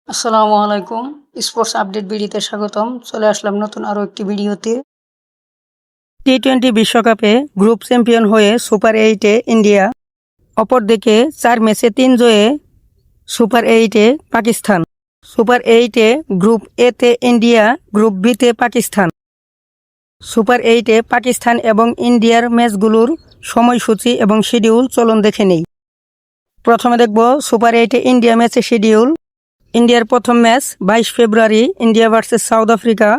আসসালামু আলাইকুম। Sports update ভিডিওতে স্বাগতম। চলে আসলাম নতুন আরও একটি ভিডিওতে। টি-20 বিশ্বকাপে গ্রুপ চ্যাম্পিয়ন হয়ে সুপার 8-এ ইন্ডিয়া, অপরদিকে 4 ম্যাচে 3 জয়ে সুপার 8-এ পাকিস্তান। সুপার 8-এ গ্রুপ এতে ইন্ডিয়া, গ্রুপ বিতে পাকিস্তান। সুপার 8-এ পাকিস্তান এবং ইন্ডিয়ার ম্যাচগুলোর সময়সূচি এবং শিডিউল চলুন দেখে নেই। প্রথমে দেখব সুপার 8-এ ইন্ডিয়া ম্যাচের শিডিউল। ইন্ডিয়ার প্রথম match 22 February, India versus South Africa.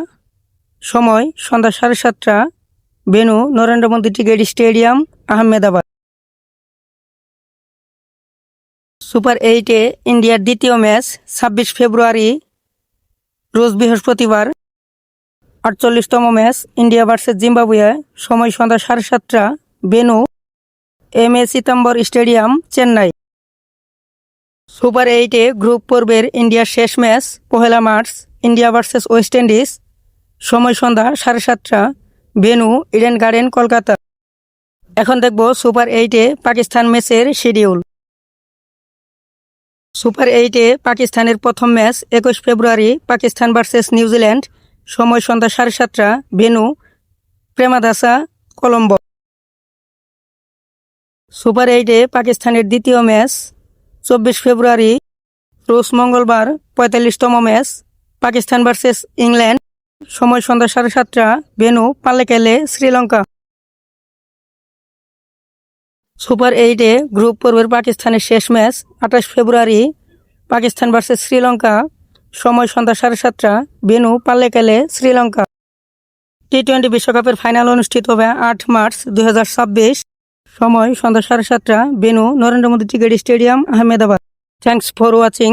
সময় সন্ধ্যা 7:30টা। Venue Narendra Modi cricket stadium, Ahmedabad. Super 8-এ ইন্ডিয়ার দ্বিতীয় ম্যাচ 26 ফেব্রুয়ারি, রোজ বৃহস্পতিবার। 48তম ম্যাচ ইন্ডিয়া ভার্সেস জিম্বাবুয়ে। সময় সন্ধ্যা 7:30টা। Venue M A Chidambaram stadium, Chennai. Super 8-এ গ্রুপ পর্বের ইন্ডিয়ার শেষ match 1 March, India versus West Indies. সময় সন্ধ্যা 7:30টা। Venue Eden Garden, Kolkata. এখন দেখব সুপার 8-এ পাকিস্তান ম্যাচের শিডিউল। সুপার 8-এ পাকিস্তানের প্রথম match 21 February, Pakistan versus New Zealand. সময় সন্ধ্যা 7:30টা। ভেন্যু প্রেমাদাসা, কলম্বো। সুপার 8-এ পাকিস্তানের দ্বিতীয় ম্যাচ 24 ফেব্রুয়ারি, রোজ মঙ্গলবার। 45তম ম্যাচ পাকিস্তান ভার্সেস ইংল্যান্ড। সময় সন্ধ্যা 7:30টা। ভেন্যু পাল্লেকেলে, শ্রীলঙ্কা। সুপার 8-এ গ্রুপ পর্বের পাকিস্তানের শেষ match 28 February, Pakistan versus Sri Lanka. সময় সন্ধ্যা 7:30টা। ভেন্যু পাল্লেকেলে, শ্রীলঙ্কা। টি-20 বিশ্বকাপের ফাইনাল অনুষ্ঠিত হবে 8 মার্চ 2026। সময় সন্ধ্যা 7:30টা। Venue Narendra Modi cricket stadium, Ahmedabad. Thanks for watching.